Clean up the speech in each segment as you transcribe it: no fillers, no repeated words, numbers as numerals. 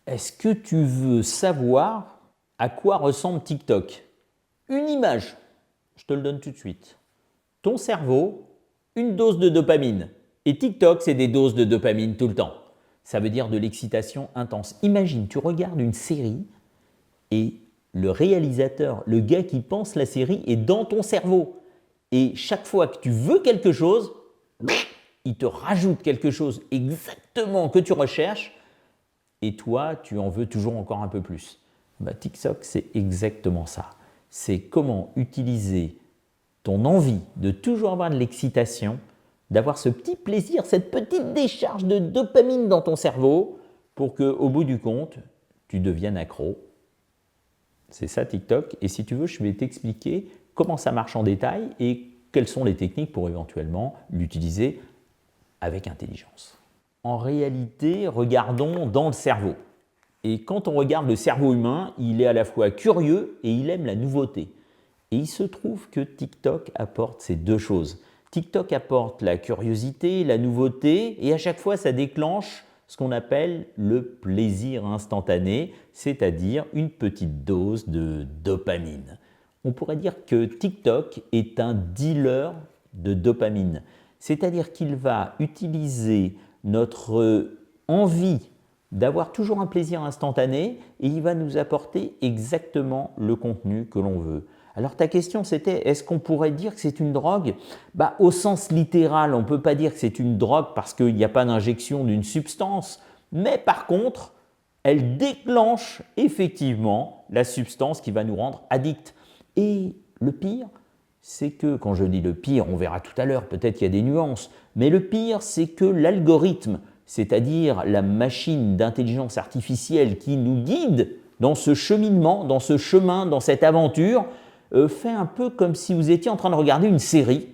Est-ce que tu veux savoir à quoi ressemble TikTok? Une image, je te le donne tout de suite. Ton cerveau, une dose de dopamine. Et TikTok, c'est des doses de dopamine tout le temps. Ça veut dire de l'excitation intense. Imagine, tu regardes une série et le réalisateur, le gars qui pense la série est dans ton cerveau. Et chaque fois que tu veux quelque chose, il te rajoute quelque chose exactement que tu recherches et toi, tu en veux toujours encore un peu plus. TikTok, c'est exactement ça. C'est comment utiliser ton envie de toujours avoir de l'excitation, d'avoir ce petit plaisir, cette petite décharge de dopamine dans ton cerveau pour qu'au bout du compte, tu deviennes accro. C'est ça TikTok. Et si tu veux, je vais t'expliquer comment ça marche en détail et quelles sont les techniques pour éventuellement l'utiliser avec intelligence. En réalité, regardons dans le cerveau. Et quand on regarde le cerveau humain, il est à la fois curieux et il aime la nouveauté. Et il se trouve que TikTok apporte ces deux choses. TikTok apporte la curiosité, la nouveauté, et à chaque fois, ça déclenche ce qu'on appelle le plaisir instantané, c'est-à-dire une petite dose de dopamine. On pourrait dire que TikTok est un dealer de dopamine, c'est-à-dire qu'il va utiliser notre envie d'avoir toujours un plaisir instantané et il va nous apporter exactement le contenu que l'on veut. Alors ta question c'était, est-ce qu'on pourrait dire que c'est une drogue? Au sens littéral, on ne peut pas dire que c'est une drogue parce qu'il n'y a pas d'injection d'une substance, mais par contre, elle déclenche effectivement la substance qui va nous rendre addicts. Et le pire, c'est que, quand je dis le pire, on verra tout à l'heure, peut-être qu'il y a des nuances, mais le pire, c'est que l'algorithme, c'est-à-dire la machine d'intelligence artificielle qui nous guide dans ce cheminement, dans ce chemin, dans cette aventure, fait un peu comme si vous étiez en train de regarder une série.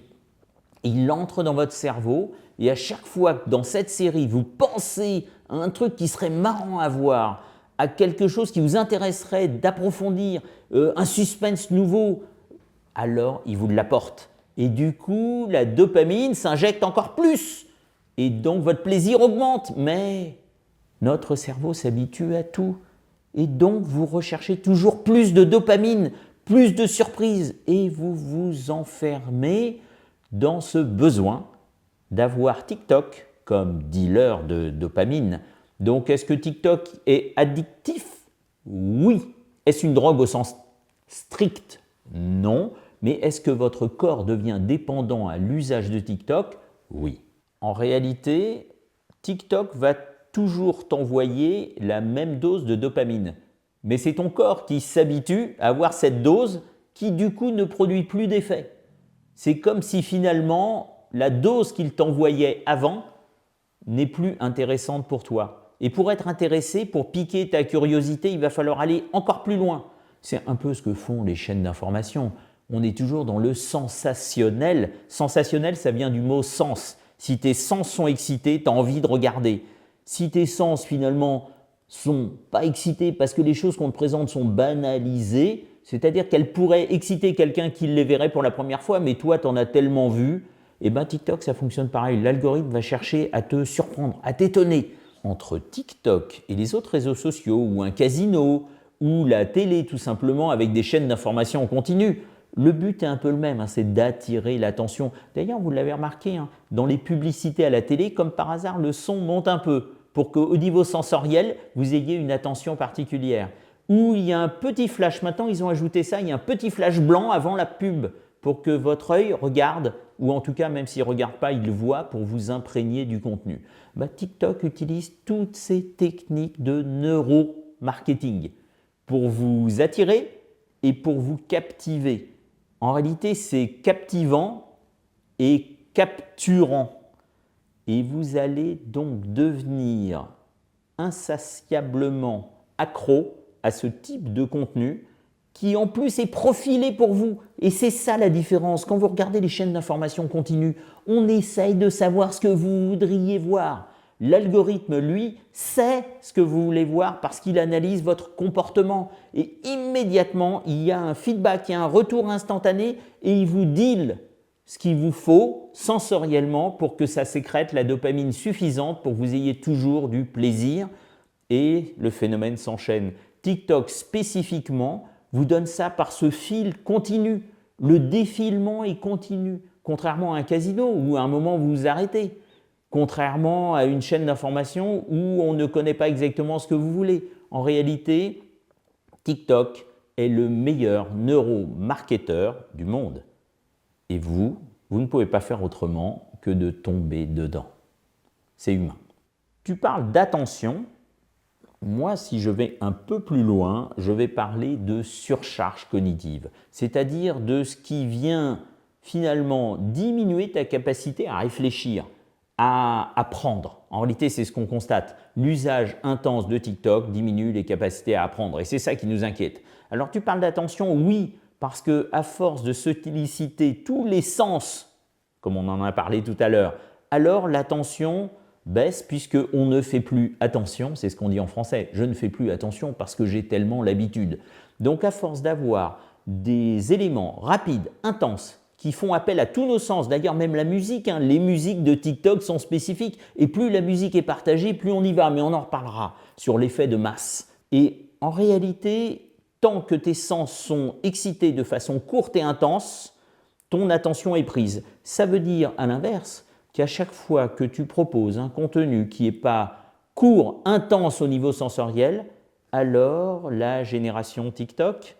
Il entre dans votre cerveau et à chaque fois que dans cette série, vous pensez à un truc qui serait marrant à voir, à quelque chose qui vous intéresserait d'approfondir, un suspense nouveau, alors il vous l'apporte. Et du coup, la dopamine s'injecte encore plus. Et donc votre plaisir augmente. Mais notre cerveau s'habitue à tout. Et donc vous recherchez toujours plus de dopamine, plus de surprises. Et vous vous enfermez dans ce besoin d'avoir TikTok comme dealer de dopamine. Donc est-ce que TikTok est addictif? Oui. Est-ce une drogue au sens strict? Non. Mais est-ce que votre corps devient dépendant à l'usage de TikTok? Oui. En réalité, TikTok va toujours t'envoyer la même dose de dopamine. Mais c'est ton corps qui s'habitue à avoir cette dose qui du coup ne produit plus d'effet. C'est comme si finalement la dose qu'il t'envoyait avant n'est plus intéressante pour toi. Et pour être intéressé, pour piquer ta curiosité, il va falloir aller encore plus loin. C'est un peu ce que font les chaînes d'information. On est toujours dans le sensationnel. Sensationnel, ça vient du mot sens. Si tes sens sont excités, tu as envie de regarder. Si tes sens finalement sont pas excités parce que les choses qu'on te présente sont banalisées, c'est-à-dire qu'elles pourraient exciter quelqu'un qui les verrait pour la première fois, mais toi tu en as tellement vu, et TikTok ça fonctionne pareil. L'algorithme va chercher à te surprendre, à t'étonner. Entre TikTok et les autres réseaux sociaux, ou un casino, ou la télé tout simplement avec des chaînes d'information en continu, le but est un peu le même, c'est d'attirer l'attention. D'ailleurs, vous l'avez remarqué, dans les publicités à la télé, comme par hasard, le son monte un peu pour qu'au niveau sensoriel, vous ayez une attention particulière. Ou il y a un petit flash, maintenant ils ont ajouté ça, il y a un petit flash blanc avant la pub pour que votre œil regarde, ou en tout cas, même s'il ne regarde pas, il voit pour vous imprégner du contenu. TikTok utilise toutes ces techniques de neuromarketing pour vous attirer et pour vous captiver. En réalité, c'est captivant et capturant. Et vous allez donc devenir insatiablement accro à ce type de contenu qui en plus est profilé pour vous. Et c'est ça la différence. Quand vous regardez les chaînes d'information continue, on essaye de savoir ce que vous voudriez voir. L'algorithme, lui, sait ce que vous voulez voir parce qu'il analyse votre comportement. Et immédiatement, il y a un feedback, il y a un retour instantané et il vous deal ce qu'il vous faut sensoriellement pour que ça sécrète la dopamine suffisante pour que vous ayez toujours du plaisir et le phénomène s'enchaîne. TikTok spécifiquement vous donne ça par ce fil continu. Le défilement est continu, contrairement à un casino où à un moment vous vous arrêtez, contrairement à une chaîne d'information où on ne connaît pas exactement ce que vous voulez. En réalité, TikTok est le meilleur neuromarketeur du monde. Et vous ne pouvez pas faire autrement que de tomber dedans. C'est humain. Tu parles d'attention. Moi, si je vais un peu plus loin, je vais parler de surcharge cognitive, c'est-à-dire de ce qui vient finalement diminuer ta capacité à réfléchir, à apprendre. En réalité, c'est ce qu'on constate. L'usage intense de TikTok diminue les capacités à apprendre et c'est ça qui nous inquiète. Alors, tu parles d'attention, oui, parce qu'à force de solliciter tous les sens, comme on en a parlé tout à l'heure, alors l'attention baisse puisqu'on ne fait plus attention, c'est ce qu'on dit en français, je ne fais plus attention parce que j'ai tellement l'habitude. Donc à force d'avoir des éléments rapides, intenses, qui font appel à tous nos sens, d'ailleurs même la musique, les musiques de TikTok sont spécifiques et plus la musique est partagée, plus on y va, mais on en reparlera sur l'effet de masse. Et en réalité, tant que tes sens sont excités de façon courte et intense, ton attention est prise. Ça veut dire à l'inverse qu'à chaque fois que tu proposes un contenu qui n'est pas court, intense au niveau sensoriel, alors la génération TikTok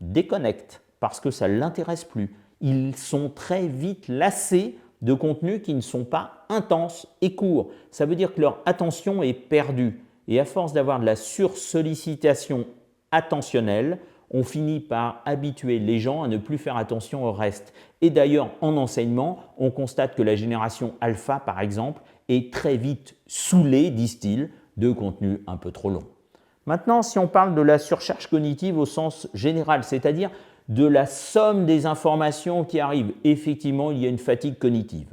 déconnecte parce que ça ne l'intéresse plus. Ils sont très vite lassés de contenus qui ne sont pas intenses et courts. Ça veut dire que leur attention est perdue. Et à force d'avoir de la sursollicitation attentionnelle, on finit par habituer les gens à ne plus faire attention au reste. Et d'ailleurs, en enseignement, on constate que la génération alpha, par exemple, est très vite saoulée, disent-ils, de contenus un peu trop longs. Maintenant, si on parle de la surcharge cognitive au sens général, c'est-à-dire de la somme des informations qui arrivent, effectivement, il y a une fatigue cognitive.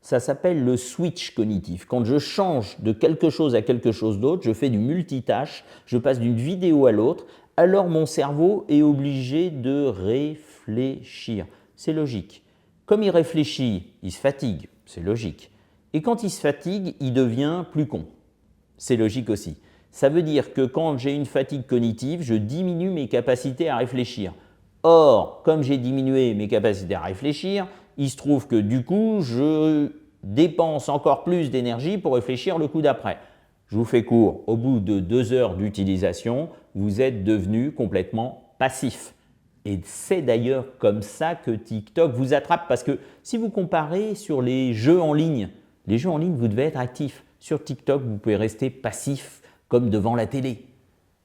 Ça s'appelle le switch cognitif. Quand je change de quelque chose à quelque chose d'autre, je fais du multitâche, je passe d'une vidéo à l'autre, alors mon cerveau est obligé de réfléchir. C'est logique. Comme il réfléchit, il se fatigue, c'est logique. Et quand il se fatigue, il devient plus con. C'est logique aussi. Ça veut dire que quand j'ai une fatigue cognitive, je diminue mes capacités à réfléchir. Or, comme j'ai diminué mes capacités à réfléchir, il se trouve que du coup, je dépense encore plus d'énergie pour réfléchir le coup d'après. Je vous fais court, au bout de 2 heures d'utilisation, vous êtes devenu complètement passif. Et c'est d'ailleurs comme ça que TikTok vous attrape parce que si vous comparez sur les jeux en ligne, vous devez être actif. Sur TikTok, vous pouvez rester passif comme devant la télé.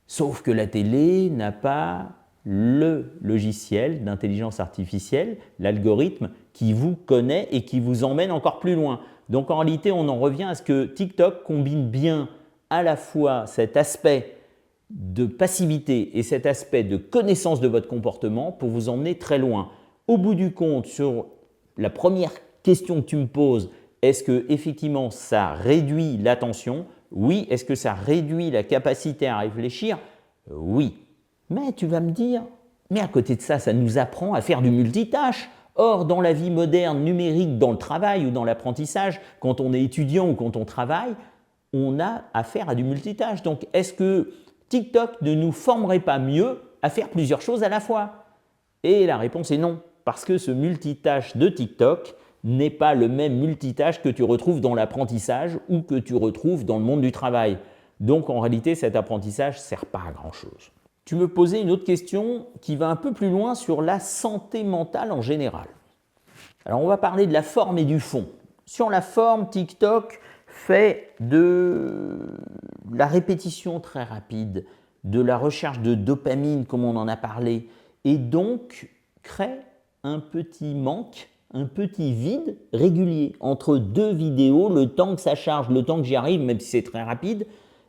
Sauf que la télé n'a pas le logiciel d'intelligence artificielle, l'algorithme qui vous connaît et qui vous emmène encore plus loin. Donc en réalité, on en revient à ce que TikTok combine bien à la fois cet aspect de passivité et cet aspect de connaissance de votre comportement pour vous emmener très loin. Au bout du compte, sur la première question que tu me poses, est-ce que effectivement ça réduit l'attention? Oui. Est-ce que ça réduit la capacité à réfléchir? Oui. Mais tu vas me dire, mais à côté de ça, ça nous apprend à faire du multitâche. Or, dans la vie moderne, numérique, dans le travail ou dans l'apprentissage, quand on est étudiant ou quand on travaille, on a affaire à du multitâche. Donc, est-ce que TikTok ne nous formerait pas mieux à faire plusieurs choses à la fois? Et la réponse est non, parce que ce multitâche de TikTok n'est pas le même multitâche que tu retrouves dans l'apprentissage ou que tu retrouves dans le monde du travail. Donc, en réalité, cet apprentissage ne sert pas à grand-chose. Tu me posais une autre question qui va un peu plus loin sur la santé mentale en général. Alors, on va parler de la forme et du fond. Sur la forme, TikTok fait de la répétition très rapide, de la recherche de dopamine, comme on en a parlé, et donc crée un petit manque, un petit vide régulier entre 2 vidéos, le temps que ça charge, le temps que j'y arrive, même si c'est très rapide,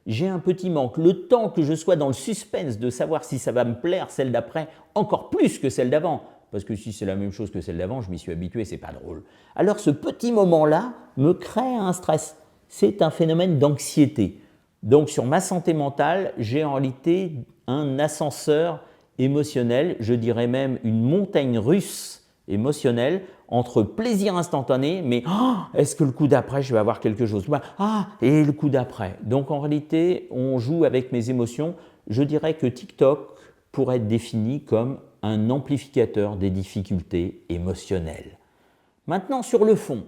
j'ai un petit manque. Le temps que je sois dans le suspense de savoir si ça va me plaire, celle d'après, encore plus que celle d'avant, parce que si c'est la même chose que celle d'avant, je m'y suis habitué, c'est pas drôle. Alors ce petit moment-là me crée un stress. C'est un phénomène d'anxiété. Donc sur ma santé mentale, j'ai en réalité un ascenseur émotionnel, je dirais même une montagne russe émotionnel entre plaisir instantané, mais est-ce que le coup d'après, je vais avoir quelque chose? Et le coup d'après. Donc en réalité, on joue avec mes émotions. Je dirais que TikTok pourrait être défini comme un amplificateur des difficultés émotionnelles. Maintenant, sur le fond,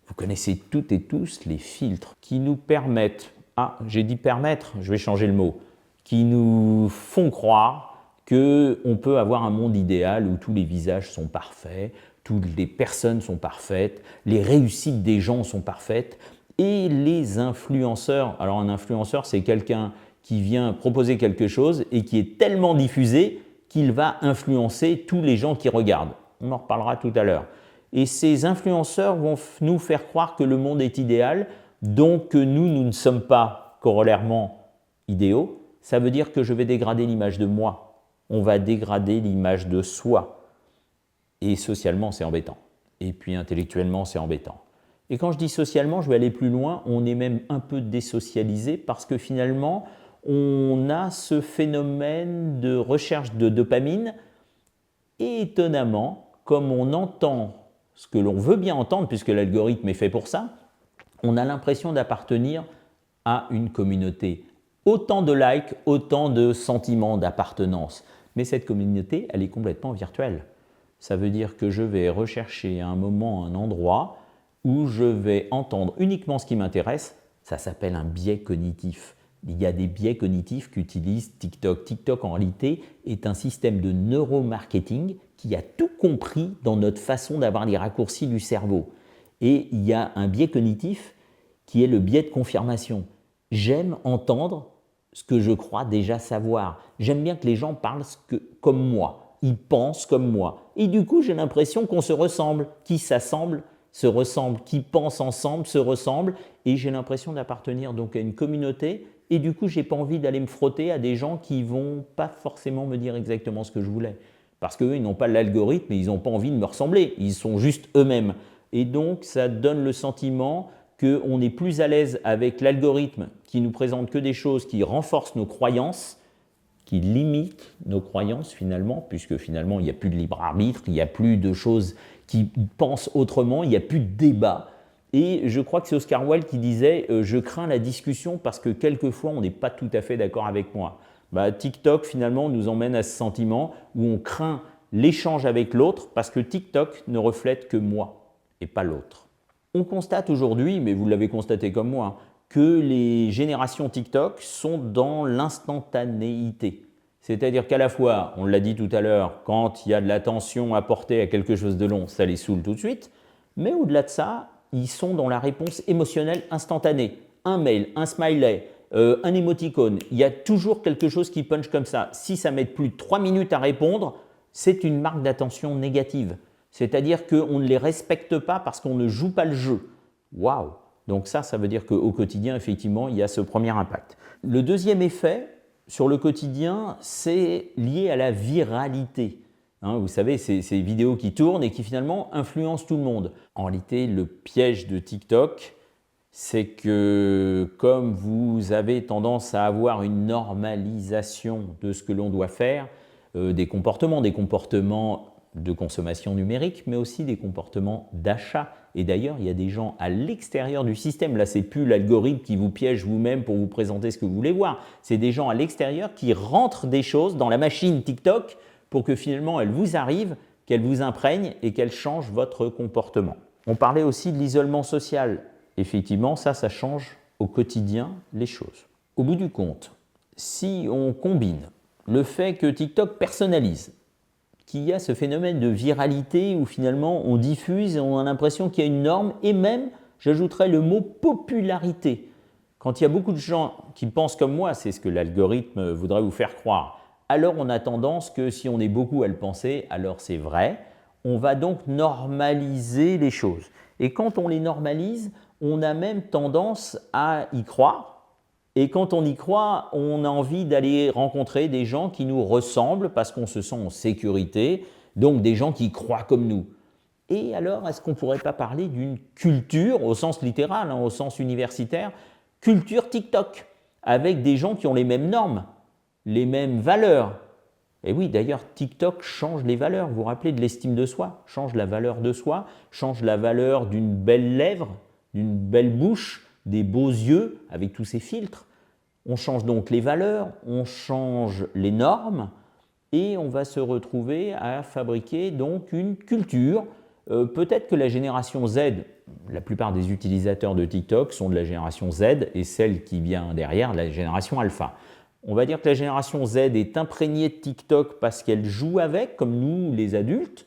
vous connaissez toutes et tous les filtres qui nous permettent, j'ai dit permettre, je vais changer le mot, qui nous font croire qu'on peut avoir un monde idéal où tous les visages sont parfaits, toutes les personnes sont parfaites, les réussites des gens sont parfaites, et les influenceurs, alors un influenceur c'est quelqu'un qui vient proposer quelque chose et qui est tellement diffusé qu'il va influencer tous les gens qui regardent. On en reparlera tout à l'heure. Et ces influenceurs vont nous faire croire que le monde est idéal, donc que nous ne sommes pas corollairement idéaux. Ça veut dire que je vais dégrader l'image de moi. On va dégrader l'image de soi. Et socialement, c'est embêtant. Et puis intellectuellement, c'est embêtant. Et quand je dis socialement, je vais aller plus loin, on est même un peu désocialisé parce que finalement, on a ce phénomène de recherche de dopamine. Et étonnamment, comme on entend ce que l'on veut bien entendre, puisque l'algorithme est fait pour ça, on a l'impression d'appartenir à une communauté. Autant de likes, autant de sentiments d'appartenance. Mais cette communauté, elle est complètement virtuelle. Ça veut dire que je vais rechercher à un moment, un endroit où je vais entendre uniquement ce qui m'intéresse. Ça s'appelle un biais cognitif. Il y a des biais cognitifs qu'utilise TikTok. TikTok, en réalité, est un système de neuromarketing qui a tout compris dans notre façon d'avoir les raccourcis du cerveau. Et il y a un biais cognitif qui est le biais de confirmation. J'aime entendre ce que je crois déjà savoir. J'aime bien que les gens parlent comme moi. Ils pensent comme moi. Et du coup, j'ai l'impression qu'on se ressemble. Qui s'assemble se ressemble. Qui pense ensemble se ressemble. Et j'ai l'impression d'appartenir donc à une communauté. Et du coup, je n'ai pas envie d'aller me frotter à des gens qui ne vont pas forcément me dire exactement ce que je voulais. Parce qu'eux, ils n'ont pas l'algorithme et ils n'ont pas envie de me ressembler. Ils sont juste eux-mêmes. Et donc, ça donne le sentiment qu'on est plus à l'aise avec l'algorithme qui nous présente que des choses qui renforcent nos croyances, qui limitent nos croyances finalement, puisque finalement, il n'y a plus de libre arbitre, il n'y a plus de choses qui pensent autrement, il n'y a plus de débat. Et je crois que c'est Oscar Wilde qui disait « Je crains la discussion parce que quelquefois, on n'est pas tout à fait d'accord avec moi ». TikTok, finalement, nous emmène à ce sentiment où on craint l'échange avec l'autre parce que TikTok ne reflète que moi et pas l'autre. On constate aujourd'hui, mais vous l'avez constaté comme moi, que les générations TikTok sont dans l'instantanéité. C'est-à-dire qu'à la fois, on l'a dit tout à l'heure, quand il y a de l'attention apportée à quelque chose de long, ça les saoule tout de suite, mais au-delà de ça, ils sont dans la réponse émotionnelle instantanée. Un mail, un smiley, un émoticône, il y a toujours quelque chose qui punch comme ça. Si ça met plus de 3 minutes à répondre, c'est une marque d'attention négative. C'est-à-dire qu'on ne les respecte pas parce qu'on ne joue pas le jeu. Waouh! Donc ça veut dire qu'au quotidien, effectivement, il y a ce premier impact. Le deuxième effet sur le quotidien, c'est lié à la viralité. Vous savez, ces vidéos qui tournent et qui finalement influencent tout le monde. En réalité, le piège de TikTok, c'est que comme vous avez tendance à avoir une normalisation de ce que l'on doit faire, des comportements de consommation numérique, mais aussi des comportements d'achat. Et d'ailleurs, il y a des gens à l'extérieur du système. Là, ce n'est plus l'algorithme qui vous piège vous-même pour vous présenter ce que vous voulez voir. C'est des gens à l'extérieur qui rentrent des choses dans la machine TikTok pour que finalement, elles vous arrivent, qu'elles vous imprègnent et qu'elles changent votre comportement. On parlait aussi de l'isolement social. Effectivement, ça change au quotidien les choses. Au bout du compte, si on combine le fait que TikTok personnalise, qu'il y a ce phénomène de viralité où finalement on diffuse et on a l'impression qu'il y a une norme et même, j'ajouterais le mot popularité. Quand il y a beaucoup de gens qui pensent comme moi, c'est ce que l'algorithme voudrait vous faire croire, alors on a tendance que si on est beaucoup à le penser, alors c'est vrai. On va donc normaliser les choses. Et quand on les normalise, on a même tendance à y croire. Et quand on y croit, on a envie d'aller rencontrer des gens qui nous ressemblent parce qu'on se sent en sécurité, donc des gens qui croient comme nous. Et alors, est-ce qu'on ne pourrait pas parler d'une culture, au sens littéral, au sens universitaire, culture TikTok, avec des gens qui ont les mêmes normes, les mêmes valeurs, Et oui, d'ailleurs, TikTok change les valeurs. Vous vous rappelez de l'estime de soi, change la valeur de soi, change la valeur d'une belle lèvre, d'une belle bouche, des beaux yeux avec tous ces filtres. On change donc les valeurs, on change les normes et on va se retrouver à fabriquer donc une culture. Peut-être que la génération Z, la plupart des utilisateurs de TikTok sont de la génération Z et celle qui vient derrière, la génération alpha. On va dire que la génération Z est imprégnée de TikTok parce qu'elle joue avec, comme nous les adultes.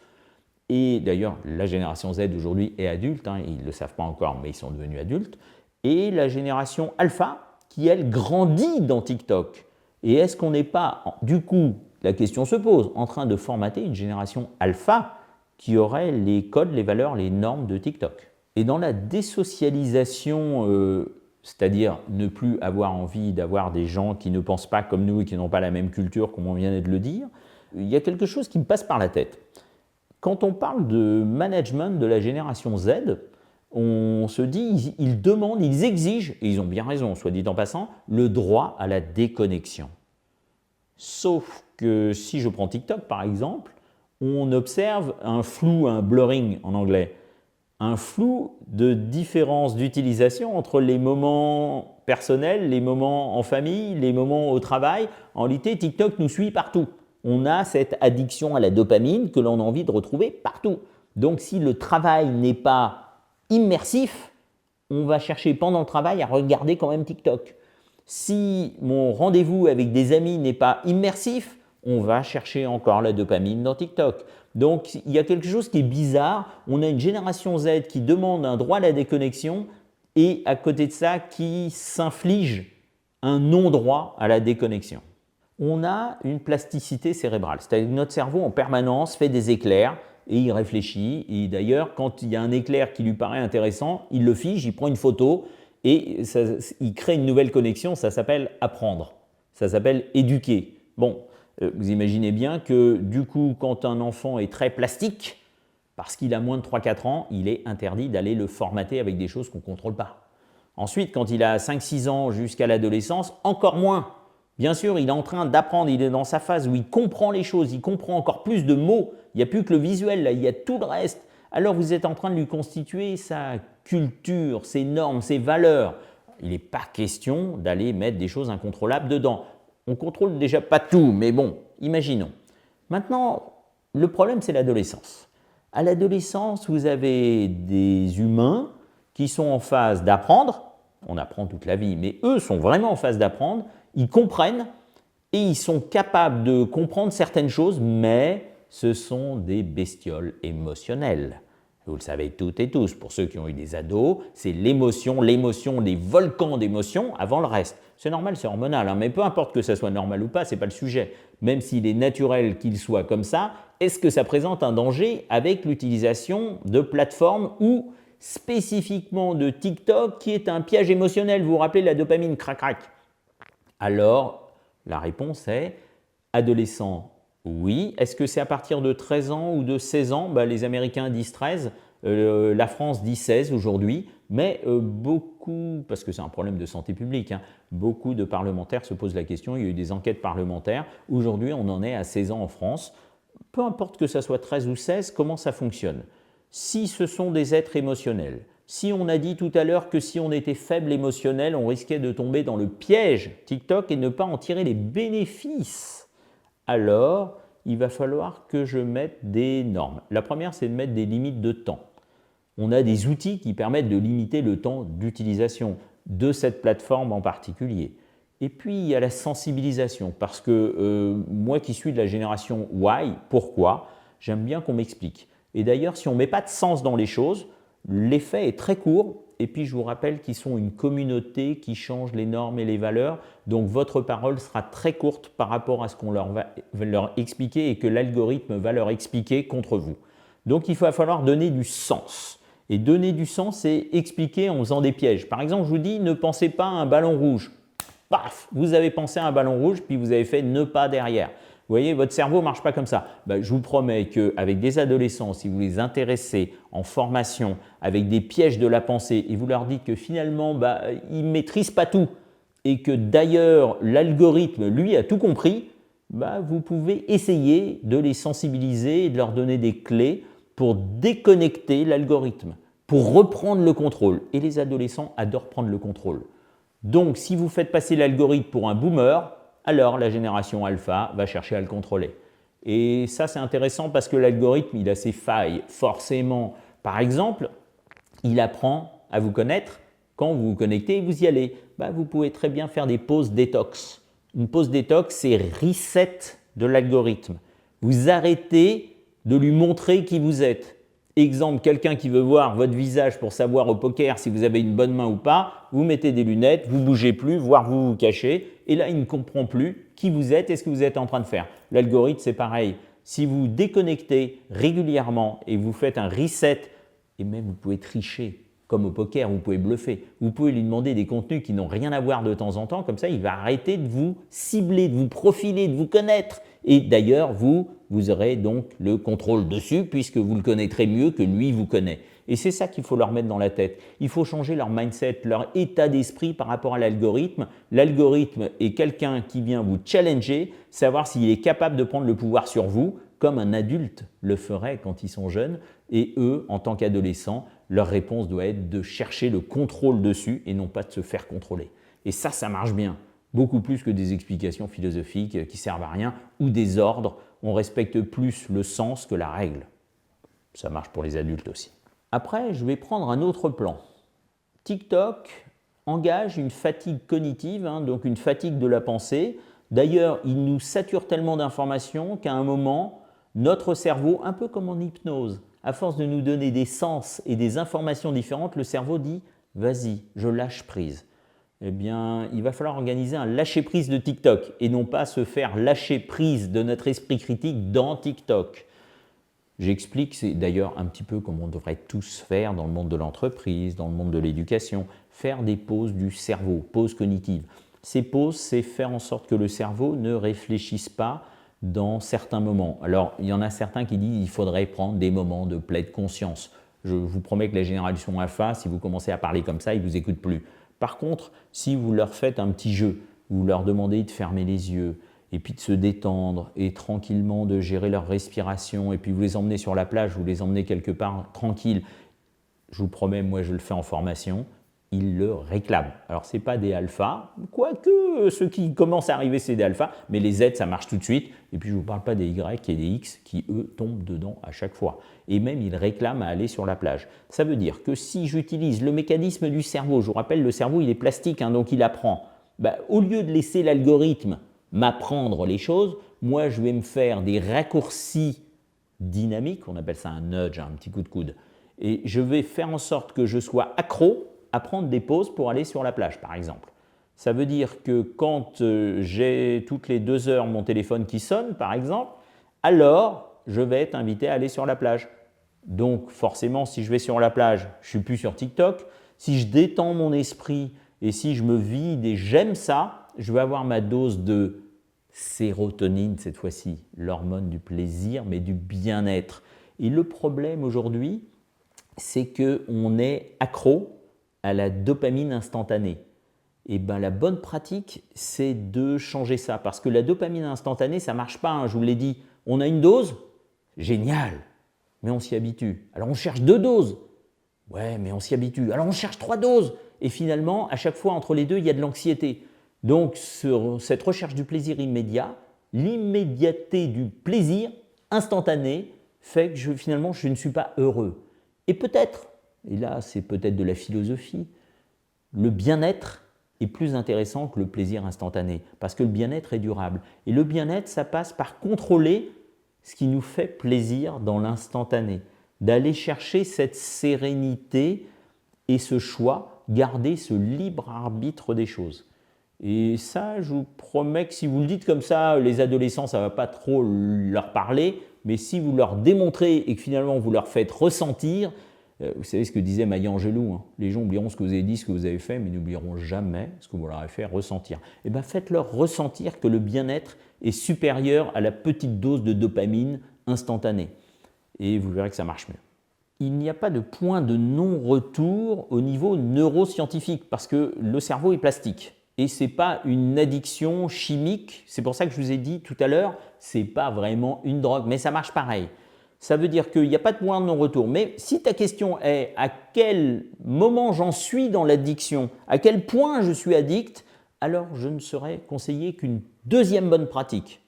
Et d'ailleurs, la génération Z aujourd'hui est adulte, hein, ils ne le savent pas encore, mais ils sont devenus adultes. Et la génération alpha, qui elle grandit dans TikTok. Et est-ce qu'on n'est pas, du coup, la question se pose, en train de formater une génération alpha qui aurait les codes, les valeurs, les normes de TikTok? Et dans la désocialisation, c'est-à-dire ne plus avoir envie d'avoir des gens qui ne pensent pas comme nous et qui n'ont pas la même culture, comme on vient de le dire, il y a quelque chose qui me passe par la tête. Quand on parle de management de la génération Z, on se dit, ils demandent, ils exigent, et ils ont bien raison, soit dit en passant, le droit à la déconnexion. Sauf que si je prends TikTok par exemple, on observe un flou, un blurring en anglais, un flou de différence d'utilisation entre les moments personnels, les moments en famille, les moments au travail. En réalité, TikTok nous suit partout. On a cette addiction à la dopamine que l'on a envie de retrouver partout. Donc si le travail n'est pas immersif, on va chercher pendant le travail à regarder quand même TikTok. Si mon rendez-vous avec des amis n'est pas immersif, on va chercher encore la dopamine dans TikTok. Donc il y a quelque chose qui est bizarre. On a une génération Z qui demande un droit à la déconnexion et à côté de ça qui s'inflige un non-droit à la déconnexion. On a une plasticité cérébrale, c'est-à-dire que notre cerveau en permanence fait des éclairs et il réfléchit. Et d'ailleurs, quand il y a un éclair qui lui paraît intéressant, il le fige, il prend une photo et il crée une nouvelle connexion. Ça s'appelle apprendre, ça s'appelle éduquer. Bon, vous imaginez bien que du coup, quand un enfant est très plastique, parce qu'il a moins de 3-4 ans, il est interdit d'aller le formater avec des choses qu'on ne contrôle pas. Ensuite, quand il a 5-6 ans jusqu'à l'adolescence, encore moins. Bien sûr, il est en train d'apprendre, il est dans sa phase où il comprend les choses, il comprend encore plus de mots, il n'y a plus que le visuel, là, il y a tout le reste. Alors vous êtes en train de lui constituer sa culture, ses normes, ses valeurs. Il n'est pas question d'aller mettre des choses incontrôlables dedans. On ne contrôle déjà pas tout, mais bon, imaginons. Maintenant, le problème, c'est l'adolescence. À l'adolescence, vous avez des humains qui sont en phase d'apprendre. On apprend toute la vie, mais eux sont vraiment en phase d'apprendre. Ils comprennent et ils sont capables de comprendre certaines choses, mais ce sont des bestioles émotionnelles. Vous le savez toutes et tous, pour ceux qui ont eu des ados, c'est l'émotion, des volcans d'émotions avant le reste. C'est normal, c'est hormonal, hein, mais peu importe que ça soit normal ou pas, ce n'est pas le sujet. Même s'il est naturel qu'il soit comme ça, est-ce que ça présente un danger avec l'utilisation de plateformes ou spécifiquement de TikTok qui est un piège émotionnel? Vous vous rappelez la dopamine, crac-crac. Alors, la réponse est adolescent, oui. Est-ce que c'est à partir de 13 ans ou de 16 ans? Les Américains disent 13, la France dit 16 aujourd'hui, mais beaucoup, parce que c'est un problème de santé publique, hein, beaucoup de parlementaires se posent la question, il y a eu des enquêtes parlementaires, aujourd'hui on en est à 16 ans en France. Peu importe que ça soit 13 ou 16, comment ça fonctionne? Si ce sont des êtres émotionnels, si on a dit tout à l'heure que si on était faible émotionnel, on risquait de tomber dans le piège TikTok et ne pas en tirer les bénéfices, alors il va falloir que je mette des normes. La première, c'est de mettre des limites de temps. On a des outils qui permettent de limiter le temps d'utilisation de cette plateforme en particulier. Et puis, il y a la sensibilisation, parce que moi qui suis de la génération Y, pourquoi? J'aime bien qu'on m'explique. Et d'ailleurs, si on ne met pas de sens dans les choses, l'effet est très court. Et puis, je vous rappelle qu'ils sont une communauté qui change les normes et les valeurs. Donc, votre parole sera très courte par rapport à ce qu'on va leur expliquer et que l'algorithme va leur expliquer contre vous. Donc, il va falloir donner du sens. Et donner du sens, c'est expliquer en faisant des pièges. Par exemple, je vous dis, ne pensez pas à un ballon rouge. Paf, vous avez pensé à un ballon rouge, puis vous avez fait ne pas derrière. Vous voyez, votre cerveau ne marche pas comme ça. Je vous promets qu'avec des adolescents, si vous les intéressez en formation avec des pièges de la pensée et vous leur dites que finalement, ils ne maîtrisent pas tout et que d'ailleurs l'algorithme, lui, a tout compris, vous pouvez essayer de les sensibiliser et de leur donner des clés pour déconnecter l'algorithme, pour reprendre le contrôle. Et les adolescents adorent prendre le contrôle. Donc, si vous faites passer l'algorithme pour un boomer, alors la génération alpha va chercher à le contrôler. Et ça, c'est intéressant parce que l'algorithme, il a ses failles, forcément. Par exemple, il apprend à vous connaître quand vous vous connectez et vous y allez. Vous pouvez très bien faire des pauses détox. Une pause détox, c'est reset de l'algorithme. Vous arrêtez de lui montrer qui vous êtes. Exemple, quelqu'un qui veut voir votre visage pour savoir au poker si vous avez une bonne main ou pas, vous mettez des lunettes, vous ne bougez plus, voire vous vous cachez, et là, il ne comprend plus qui vous êtes et ce que vous êtes en train de faire. L'algorithme, c'est pareil. Si vous déconnectez régulièrement et vous faites un reset, et même vous pouvez tricher, comme au poker, vous pouvez bluffer, vous pouvez lui demander des contenus qui n'ont rien à voir de temps en temps, comme ça, il va arrêter de vous cibler, de vous profiler, de vous connaître. Et d'ailleurs, vous aurez donc le contrôle dessus puisque vous le connaîtrez mieux que lui vous connaît. Et c'est ça qu'il faut leur mettre dans la tête. Il faut changer leur mindset, leur état d'esprit par rapport à l'algorithme. L'algorithme est quelqu'un qui vient vous challenger, savoir s'il est capable de prendre le pouvoir sur vous, comme un adulte le ferait quand ils sont jeunes. Et eux, en tant qu'adolescents, leur réponse doit être de chercher le contrôle dessus et non pas de se faire contrôler. Et ça marche bien. Beaucoup plus que des explications philosophiques qui servent à rien ou des ordres. On respecte plus le sens que la règle. Ça marche pour les adultes aussi. Après, je vais prendre un autre plan. TikTok engage une fatigue cognitive, donc une fatigue de la pensée. D'ailleurs, il nous sature tellement d'informations qu'à un moment, notre cerveau, un peu comme en hypnose, à force de nous donner des sens et des informations différentes, le cerveau dit « vas-y, je lâche prise ». Eh bien, il va falloir organiser un lâcher-prise de TikTok et non pas se faire lâcher prise de notre esprit critique dans TikTok. J'explique, c'est d'ailleurs un petit peu comme on devrait tous faire dans le monde de l'entreprise, dans le monde de l'éducation, faire des pauses du cerveau, pauses cognitives. Ces pauses, c'est faire en sorte que le cerveau ne réfléchisse pas dans certains moments. Alors, il y en a certains qui disent qu'il faudrait prendre des moments de pleine conscience. Je vous promets que la génération alpha, si vous commencez à parler comme ça, ils ne vous écoutent plus. Par contre, si vous leur faites un petit jeu, vous leur demandez de fermer les yeux et puis de se détendre et tranquillement de gérer leur respiration et puis vous les emmenez sur la plage, vous les emmenez quelque part tranquille, je vous promets, moi je le fais en formation, ils le réclament. Alors ce n'est pas des alphas, quoique ceux qui commencent à arriver c'est des alphas, mais les Z ça marche tout de suite et puis je ne vous parle pas des Y et des X qui eux tombent dedans à chaque fois. Et même ils réclament à aller sur la plage. Ça veut dire que si j'utilise le mécanisme du cerveau, je vous rappelle le cerveau il est plastique donc il apprend, au lieu de laisser l'algorithme m'apprendre les choses, moi je vais me faire des raccourcis dynamiques, on appelle ça un nudge, un petit coup de coude, et je vais faire en sorte que je sois accro à prendre des pauses pour aller sur la plage par exemple. Ça veut dire que quand j'ai toutes les 2 heures mon téléphone qui sonne par exemple, alors je vais être invité à aller sur la plage. Donc forcément si je vais sur la plage, je ne suis plus sur TikTok. Si je détends mon esprit et si je me vide et j'aime ça, je vais avoir ma dose de sérotonine cette fois-ci, l'hormone du plaisir mais du bien-être. Et le problème aujourd'hui, c'est qu'on est accro à la dopamine instantanée. Et la bonne pratique, c'est de changer ça. Parce que la dopamine instantanée, ça ne marche pas, je vous l'ai dit. On a une dose, génial, mais on s'y habitue. Alors on cherche 2 doses, ouais, mais on s'y habitue. Alors on cherche 3 doses. Et finalement, à chaque fois, entre les deux, il y a de l'anxiété. Donc cette recherche du plaisir immédiat, l'immédiateté du plaisir instantané, fait que finalement, je ne suis pas heureux. Et peut-être, et là c'est peut-être de la philosophie, le bien-être est plus intéressant que le plaisir instantané, parce que le bien-être est durable. Et le bien-être, ça passe par contrôler ce qui nous fait plaisir dans l'instantané, d'aller chercher cette sérénité et ce choix, garder ce libre arbitre des choses. Et ça, je vous promets que si vous le dites comme ça, les adolescents, ça ne va pas trop leur parler, mais si vous leur démontrez et que finalement vous leur faites ressentir, vous savez ce que disait Maya Angelou, les gens oublieront ce que vous avez dit, ce que vous avez fait, mais n'oublieront jamais ce que vous leur avez fait ressentir. Et bien faites-leur ressentir que le bien-être est supérieur à la petite dose de dopamine instantanée. Et vous verrez que ça marche mieux. Il n'y a pas de point de non-retour au niveau neuroscientifique, parce que le cerveau est plastique. Et ce n'est pas une addiction chimique, c'est pour ça que je vous ai dit tout à l'heure, ce n'est pas vraiment une drogue, mais ça marche pareil. Ça veut dire qu'il n'y a pas de point de non-retour. Mais si ta question est à quel moment j'en suis dans l'addiction, à quel point je suis addict, alors je ne saurais conseiller qu'une deuxième bonne pratique.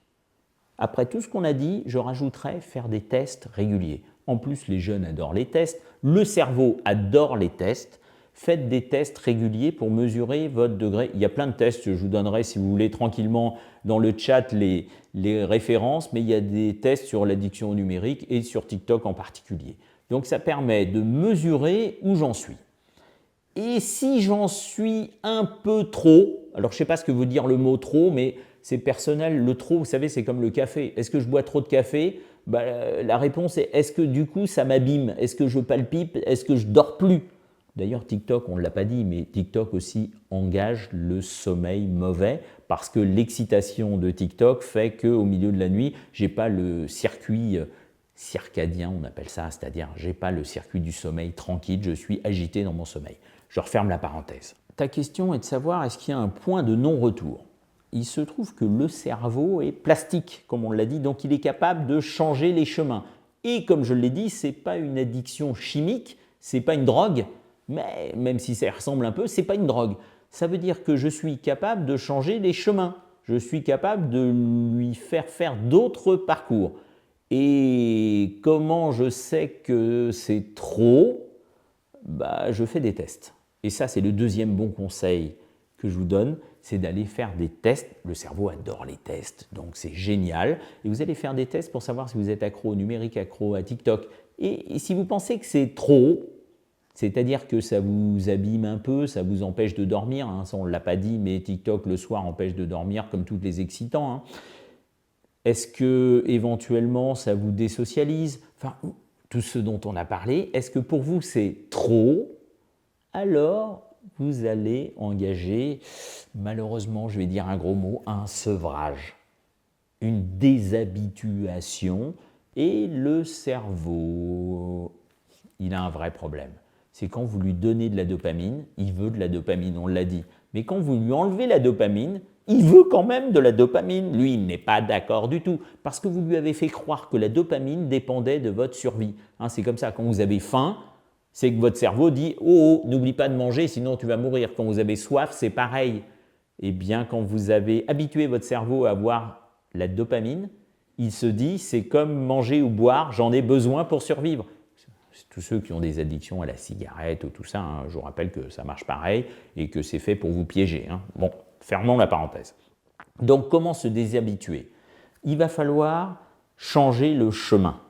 Après tout ce qu'on a dit, je rajouterais faire des tests réguliers. En plus, les jeunes adorent les tests, le cerveau adore les tests. Faites des tests réguliers pour mesurer votre degré. Il y a plein de tests, je vous donnerai si vous voulez tranquillement dans le chat les références, mais il y a des tests sur l'addiction au numérique et sur TikTok en particulier. Donc ça permet de mesurer où j'en suis. Et si j'en suis un peu trop, alors je ne sais pas ce que veut dire le mot trop, mais c'est personnel, le trop, vous savez, c'est comme le café. Est-ce que je bois trop de café? La réponse est est-ce que du coup ça m'abîme? Est-ce que je palpite? Est-ce que je dors plus? D'ailleurs, TikTok, on ne l'a pas dit, mais TikTok aussi engage le sommeil mauvais parce que l'excitation de TikTok fait qu'au milieu de la nuit, je n'ai pas le circuit circadien, on appelle ça, c'est-à-dire je n'ai pas le circuit du sommeil tranquille, je suis agité dans mon sommeil. Je referme la parenthèse. Ta question est de savoir est-ce qu'il y a un point de non-retour. Il se trouve que le cerveau est plastique, comme on l'a dit, donc il est capable de changer les chemins. Et comme je l'ai dit, ce n'est pas une addiction chimique, ce n'est pas une drogue, mais même si ça ressemble un peu, ce n'est pas une drogue. Ça veut dire que je suis capable de changer les chemins. Je suis capable de lui faire d'autres parcours. Et comment je sais que c'est trop? Je fais des tests. Et ça, c'est le deuxième bon conseil que je vous donne, c'est d'aller faire des tests. Le cerveau adore les tests, donc c'est génial. Et vous allez faire des tests pour savoir si vous êtes accro au numérique, accro à TikTok. Et si vous pensez que c'est trop, c'est-à-dire que ça vous abîme un peu, ça vous empêche de dormir, hein, ça on ne l'a pas dit, mais TikTok le soir empêche de dormir comme tous les excitants. Hein. Est-ce que éventuellement ça vous désocialise? Enfin, tout ce dont on a parlé, est-ce que pour vous c'est trop? Alors vous allez engager, malheureusement je vais dire un gros mot, un sevrage, une déshabituation, et le cerveau, il a un vrai problème. C'est quand vous lui donnez de la dopamine, il veut de la dopamine, on l'a dit. Mais quand vous lui enlevez la dopamine, il veut quand même de la dopamine. Lui, il n'est pas d'accord du tout, parce que vous lui avez fait croire que la dopamine dépendait de votre survie. Hein, c'est comme ça, quand vous avez faim, c'est que votre cerveau dit « Oh, n'oublie pas de manger, sinon tu vas mourir ». Quand vous avez soif, c'est pareil. Eh bien, quand vous avez habitué votre cerveau à avoir la dopamine, il se dit « C'est comme manger ou boire, j'en ai besoin pour survivre ». Tous ceux qui ont des addictions à la cigarette ou tout ça, hein, je vous rappelle que ça marche pareil et que c'est fait pour vous piéger. Hein. Bon, fermons la parenthèse. Donc, comment se déshabituer? Il va falloir changer le chemin.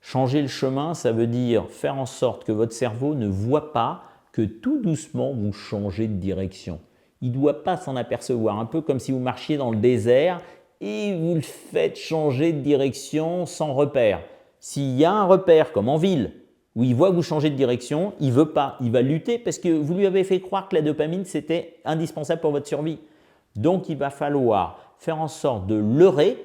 Changer le chemin, ça veut dire faire en sorte que votre cerveau ne voit pas que tout doucement vous changez de direction. Il ne doit pas s'en apercevoir, un peu comme si vous marchiez dans le désert et vous le faites changer de direction sans repère. S'il y a un repère, comme en ville, où il voit que vous changez de direction, il ne veut pas, il va lutter parce que vous lui avez fait croire que la dopamine, c'était indispensable pour votre survie. Donc, il va falloir faire en sorte de leurrer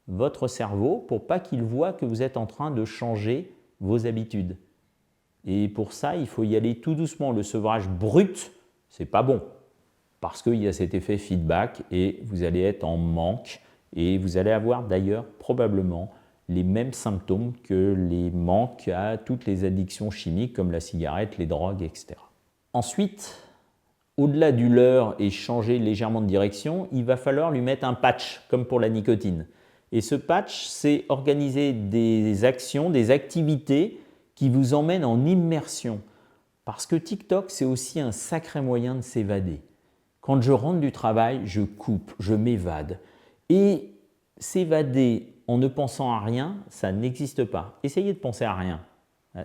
votre cerveau pour pas qu'il voit que vous êtes en train de changer vos habitudes. Et pour ça, il faut y aller tout doucement. Le sevrage brut, c'est pas bon parce qu'il y a cet effet feedback et vous allez être en manque et vous allez avoir d'ailleurs probablement les mêmes symptômes que les manques à toutes les addictions chimiques comme la cigarette, les drogues, etc. Ensuite, au-delà du leurre et changer légèrement de direction, il va falloir lui mettre un patch, comme pour la nicotine. Et ce patch, c'est organiser des actions, des activités qui vous emmènent en immersion. Parce que TikTok, c'est aussi un sacré moyen de s'évader. Quand je rentre du travail, je coupe, je m'évade. Et s'évader en ne pensant à rien, ça n'existe pas. Essayez de penser à rien,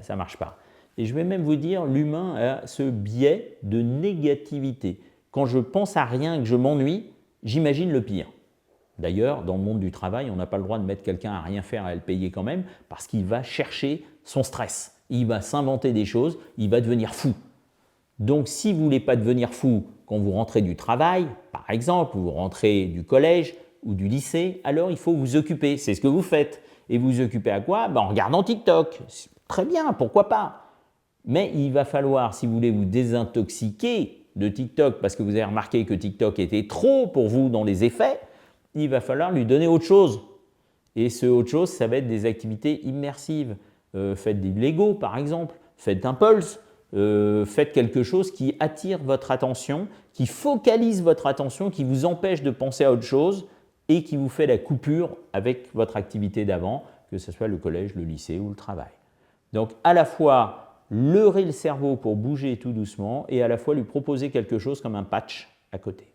ça ne marche pas. Et je vais même vous dire, l'humain a ce biais de négativité. Quand je pense à rien et que je m'ennuie, j'imagine le pire. D'ailleurs, dans le monde du travail, on n'a pas le droit de mettre quelqu'un à rien faire et à le payer quand même, parce qu'il va chercher son stress. Il va s'inventer des choses, il va devenir fou. Donc, si vous ne voulez pas devenir fou quand vous rentrez du travail, par exemple, ou vous rentrez du collège ou du lycée, alors il faut vous occuper. C'est ce que vous faites. Et vous occupez à quoi? En regardant TikTok. Très bien, pourquoi pas? Mais il va falloir, si vous voulez vous désintoxiquer, de TikTok parce que vous avez remarqué que TikTok était trop pour vous dans les effets, il va falloir lui donner autre chose. Et ce autre chose, ça va être des activités immersives. Faites des Lego par exemple, faites un Pulse, faites quelque chose qui attire votre attention, qui focalise votre attention, qui vous empêche de penser à autre chose et qui vous fait la coupure avec votre activité d'avant, que ce soit le collège, le lycée ou le travail. Donc à la fois leurrer le cerveau pour bouger tout doucement et à la fois lui proposer quelque chose comme un patch à côté.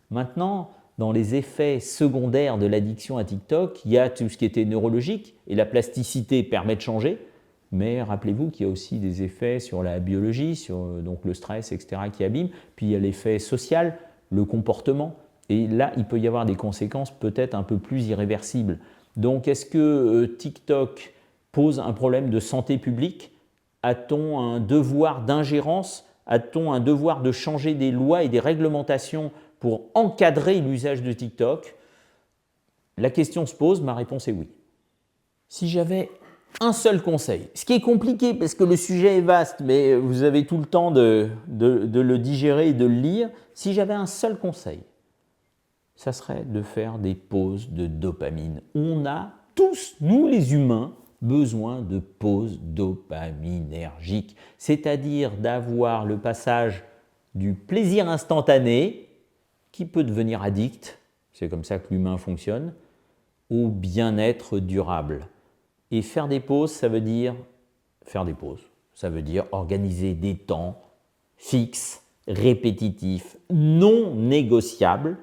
Maintenant, dans les effets secondaires de l'addiction à TikTok, il y a tout ce qui était neurologique et la plasticité permet de changer, mais rappelez-vous qu'il y a aussi des effets sur la biologie, sur donc le stress, etc. qui abîment, puis il y a l'effet social, le comportement, et là il peut y avoir des conséquences peut-être un peu plus irréversibles. Donc est-ce que TikTok pose un problème de santé publique? A-t-on un devoir d'ingérence? A-t-on un devoir de changer des lois et des réglementations pour encadrer l'usage de TikTok? La question se pose, ma réponse est oui. Si j'avais un seul conseil, ce qui est compliqué parce que le sujet est vaste, mais vous avez tout le temps de le digérer et de le lire, si j'avais un seul conseil, ça serait de faire des pauses de dopamine. On a tous, nous les humains, besoin de pauses dopaminergiques, c'est-à-dire d'avoir le passage du plaisir instantané, qui peut devenir addict, c'est comme ça que l'humain fonctionne, au bien-être durable. Et faire des pauses, ça veut dire organiser des temps fixes, répétitifs, non négociables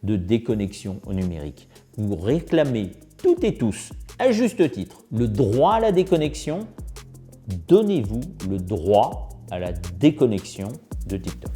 de déconnexion au numérique. Vous réclamez toutes et tous, à juste titre, le droit à la déconnexion. Donnez-vous le droit à la déconnexion de TikTok.